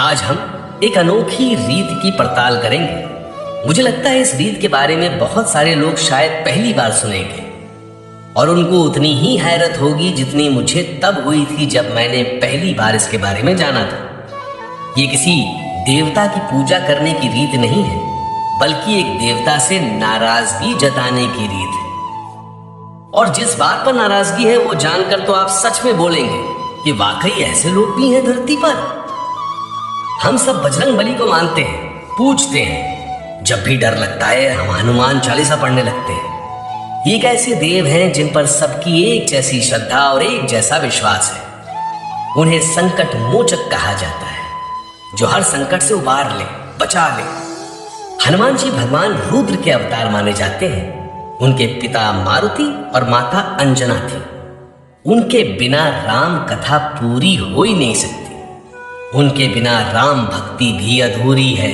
आज हम एक अनोखी रीत की पड़ताल करेंगे। मुझे लगता है इस रीत के बारे में बहुत सारे लोग शायद पहली बार सुनेंगे और उनको उतनी ही हैरत होगी जितनी मुझे तब हुई थी जब मैंने पहली बार इसके बारे में जाना था। ये किसी देवता की पूजा करने की रीत नहीं है, बल्कि एक देवता से नाराजगी जताने की रीत है। और जिस बात पर नाराजगी है वो जानकर तो आप सच में बोलेंगे कि वाकई ऐसे लोग भी हैं धरती पर। हम सब बजरंगबली को मानते हैं, पूजते हैं। जब भी डर लगता है हम हनुमान चालीसा पढ़ने लगते हैं। ये एक ऐसे देव हैं जिन पर सबकी एक जैसी श्रद्धा और एक जैसा विश्वास है। उन्हें संकट मोचक कहा जाता है, जो हर संकट से उबार ले, बचा ले। हनुमान जी भगवान रुद्र के अवतार माने जाते हैं। उनके पिता मारुति और माता अंजना थी। उनके बिना राम कथा पूरी हो ही नहीं सकती। उनके बिना राम भक्ति भी अधूरी है।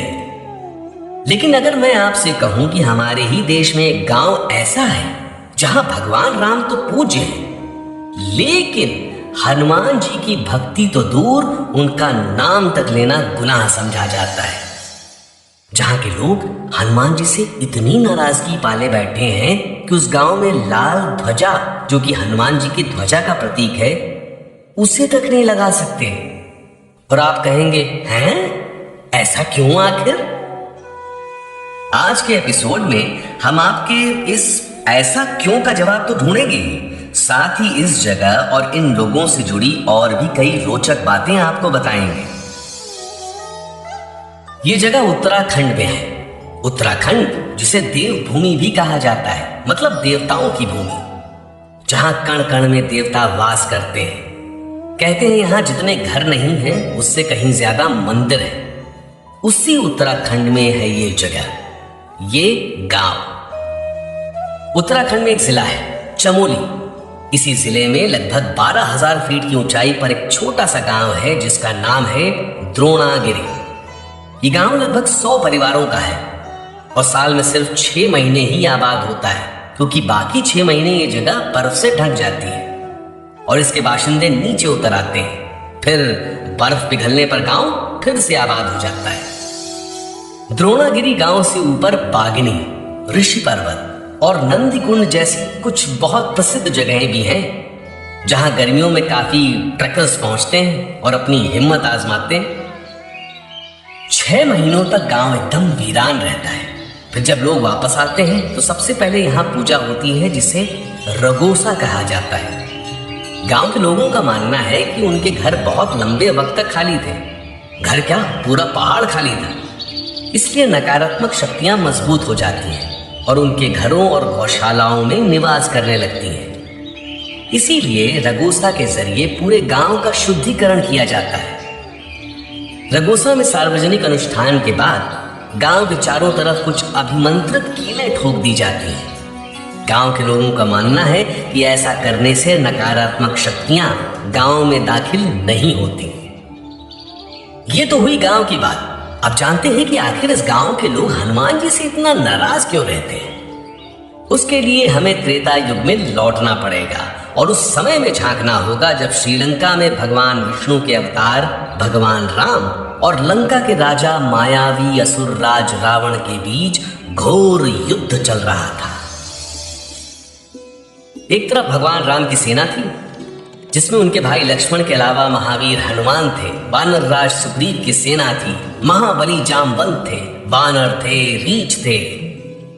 लेकिन अगर मैं आपसे कहूं कि हमारे ही देश में एक गांव ऐसा है जहां भगवान राम तो पूज्य है, लेकिन हनुमान जी की भक्ति तो दूर, उनका नाम तक लेना गुनाह समझा जाता है। जहां के लोग हनुमान जी से इतनी नाराजगी पाले बैठे हैं कि उस गांव में लाल ध्वजा, जो कि हनुमान जी की ध्वजा का प्रतीक है, उसे तक नहीं लगा सकते। और आप कहेंगे, हैं ऐसा क्यों आखिर? आज के एपिसोड में हम आपके इस ऐसा क्यों का जवाब तो ढूंढेंगे, साथ ही इस जगह और इन लोगों से जुड़ी और भी कई रोचक बातें आपको बताएंगे। ये जगह उत्तराखंड में है। उत्तराखंड जिसे देवभूमि भी कहा जाता है, मतलब देवताओं की भूमि, जहां कण कण में देवता वास करते हैं। कहते हैं यहां जितने घर नहीं हैं, उससे कहीं ज्यादा मंदिर है। उसी उत्तराखंड में है ये जगह, ये गांव। उत्तराखंड में एक जिला है चमोली। इसी जिले में लगभग 12,000 फीट की ऊंचाई पर एक छोटा सा गांव है जिसका नाम है द्रोणागिरी। ये गांव लगभग 100 परिवारों का है और साल में सिर्फ 6 महीने ही आबाद होता है, क्योंकि बाकी 6 महीने ये जगह बर्फ से ढक जाती है और इसके बाशिंदे नीचे उतर आते हैं। फिर बर्फ पिघलने पर गांव फिर से आबाद हो जाता है। द्रोणागिरी गांव से ऊपर बागनी, ऋषि पर्वत और नंदी कुंड जैसी कुछ बहुत प्रसिद्ध जगहें भी हैं, जहां गर्मियों में काफी ट्रैकर्स पहुंचते हैं और अपनी हिम्मत आजमाते हैं। 6 महीनों तक गांव एकदम वीरान रहता है। फिर जब लोग वापस आते हैं तो सबसे पहले यहाँ पूजा होती है, जिसे रगोसा कहा जाता है। गांव के लोगों का मानना है कि उनके घर बहुत लंबे वक्त तक खाली थे। घर क्या, पूरा पहाड़ खाली था। इसलिए नकारात्मक शक्तियां मजबूत हो जाती हैं और उनके घरों और गौशालाओं में निवास करने लगती हैं। इसीलिए रगोसा के जरिए पूरे गांव का शुद्धिकरण किया जाता है। रगोसा में सार्वजनिक अनुष्ठान के बाद गांव के चारों तरफ कुछ अभिमंत्रित कीलें ठोक दी जाती हैं। गांव के लोगों का मानना है कि ऐसा करने से नकारात्मक शक्तियां गांव में दाखिल नहीं होती। ये तो हुई गांव की बात। अब जानते हैं कि आखिर इस गांव के लोग हनुमान जी से इतना नाराज क्यों रहते हैं। उसके लिए हमें त्रेता युग में लौटना पड़ेगा और उस समय में झांकना होगा जब श्रीलंका में भगवान विष्णु के अवतार भगवान राम और लंका के राजा मायावी असुर राज रावण के बीच घोर युद्ध चल रहा था। एक तरफ भगवान राम की सेना थी, जिसमें उनके भाई लक्ष्मण के अलावा महावीर हनुमान थे। वानर राज सुग्रीव की सेना थी। महाबली जामवंत थे, वानर थे, रीछ थे।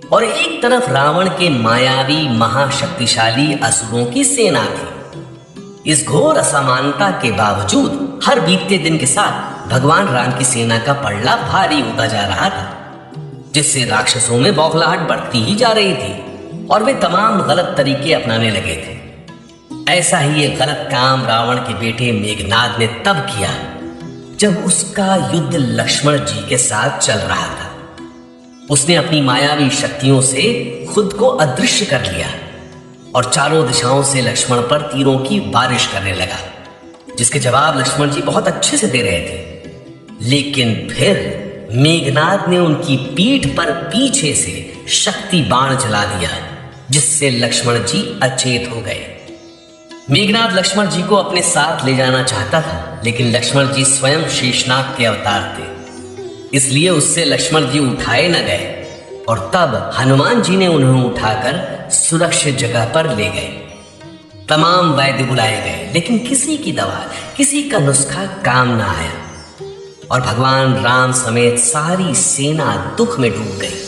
और एक तरफ रावण के मायावी महाशक्तिशाली असुरों की सेना थी। इस घोर असमानता के बावजूद हर बीतते दिन के साथ भगवान राम की सेना का पलड़ा भारी होता जा रहा था, जिससे राक्षसों में बौखलाहट बढ़ती ही जा रही थी और वे तमाम गलत तरीके अपनाने लगे थे। ऐसा ही एक गलत काम रावण के बेटे मेघनाद ने तब किया जब उसका युद्ध लक्ष्मण जी के साथ चल रहा था। उसने अपनी मायावी शक्तियों से खुद को अदृश्य कर लिया और चारों दिशाओं से लक्ष्मण पर तीरों की बारिश करने लगा, जिसके जवाब लक्ष्मण जी बहुत अच्छे से दे रहे थे। लेकिन फिर मेघनाद ने उनकी पीठ पर पीछे से शक्ति बाण चला दिया, जिससे लक्ष्मण जी अचेत हो गए। मेघनाद लक्ष्मण जी को अपने साथ ले जाना चाहता था, लेकिन लक्ष्मण जी स्वयं शेषनाग के अवतार थे, इसलिए उससे लक्ष्मण जी उठाए न गए। और तब हनुमान जी ने उन्हें उठाकर सुरक्षित जगह पर ले गए। तमाम वैद्य बुलाए गए, लेकिन किसी की दवा, किसी का नुस्खा काम ना आया और भगवान राम समेत सारी सेना दुख में डूब गई।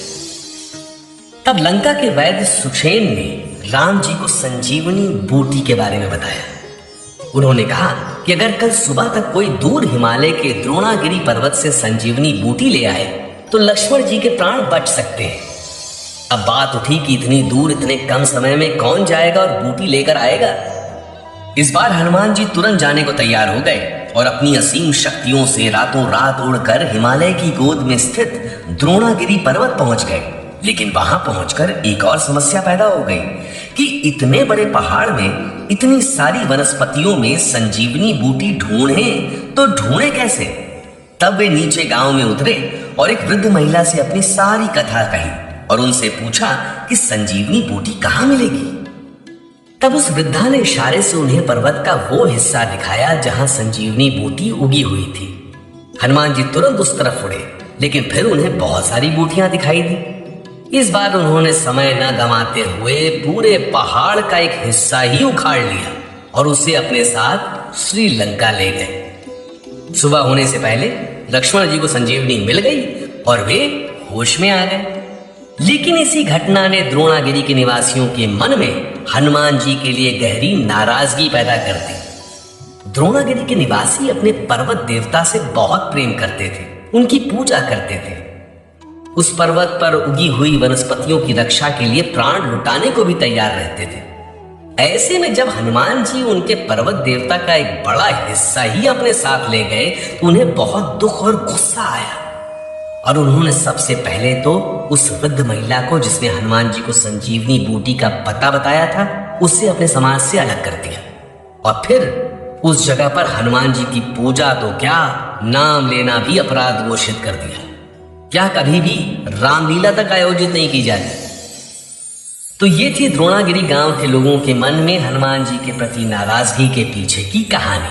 तब लंका के वैद्य सुषेण ने राम जी को संजीवनी बूटी के बारे में बताया। उन्होंने कहा कि अगर कल सुबह तक कोई दूर हिमालय के द्रोणागिरी पर्वत से संजीवनी बूटी ले आए तो लक्ष्मण जी के प्राण बच सकते हैं। अब बात उठी कि इतनी दूर इतने कम समय में कौन जाएगा और बूटी लेकर आएगा। इस बार हनुमान जी तुरंत जाने को तैयार हो गए और अपनी असीम शक्तियों से रातों रात उड़कर हिमालय की गोद में स्थित द्रोणागिरी पर्वत पहुंच गए। लेकिन वहां पहुंचकर एक और समस्या पैदा हो गई कि इतने बड़े पहाड़ में इतनी सारी वनस्पतियों में संजीवनी बूटी ढूंढे तो ढूंढे कैसे। तब वे नीचे गांव में उतरे और एक वृद्ध महिला से अपनी सारी कथा कही और उनसे पूछा कि संजीवनी बूटी कहाँ मिलेगी। तब उस वृद्धा ने इशारे से उन्हें पर्वत का वो हिस्सा दिखाया जहां संजीवनी बूटी उगी हुई थी। हनुमान जी तुरंत उस तरफ उड़े, लेकिन फिर उन्हें बहुत सारी बूटियां दिखाई दी। इस बार उन्होंने समय न गंवाते हुए पूरे पहाड़ का एक हिस्सा ही उखाड़ लिया और उसे अपने साथ श्रीलंका ले गए। सुबह होने से पहले लक्ष्मण जी को संजीवनी मिल गई और वे होश में आ गए। लेकिन इसी घटना ने द्रोणागिरी के निवासियों के मन में हनुमान जी के लिए गहरी नाराजगी पैदा कर दी। द्रोणागिरी के निवासी अपने पर्वत देवता से बहुत प्रेम करते थे, उनकी पूजा करते थे। उस पर्वत पर उगी हुई वनस्पतियों की रक्षा के लिए प्राण लुटाने को भी तैयार रहते थे। ऐसे में जब हनुमान जी उनके पर्वत देवता का एक बड़ा हिस्सा ही अपने साथ ले गए तो उन्हें बहुत दुख और गुस्सा आया और उन्होंने सबसे पहले तो उस वृद्ध महिला को, जिसने हनुमान जी को संजीवनी बूटी का पता बताया था, उससे अपने समाज से अलग कर दिया और फिर उस जगह पर हनुमान जी की पूजा तो क्या, नाम लेना भी अपराध घोषित कर दिया। क्या कभी भी रामलीला तक आयोजित नहीं की जाती। तो ये थी द्रोणागिरी गांव के लोगों के मन में हनुमान जी के प्रति नाराजगी के पीछे की कहानी।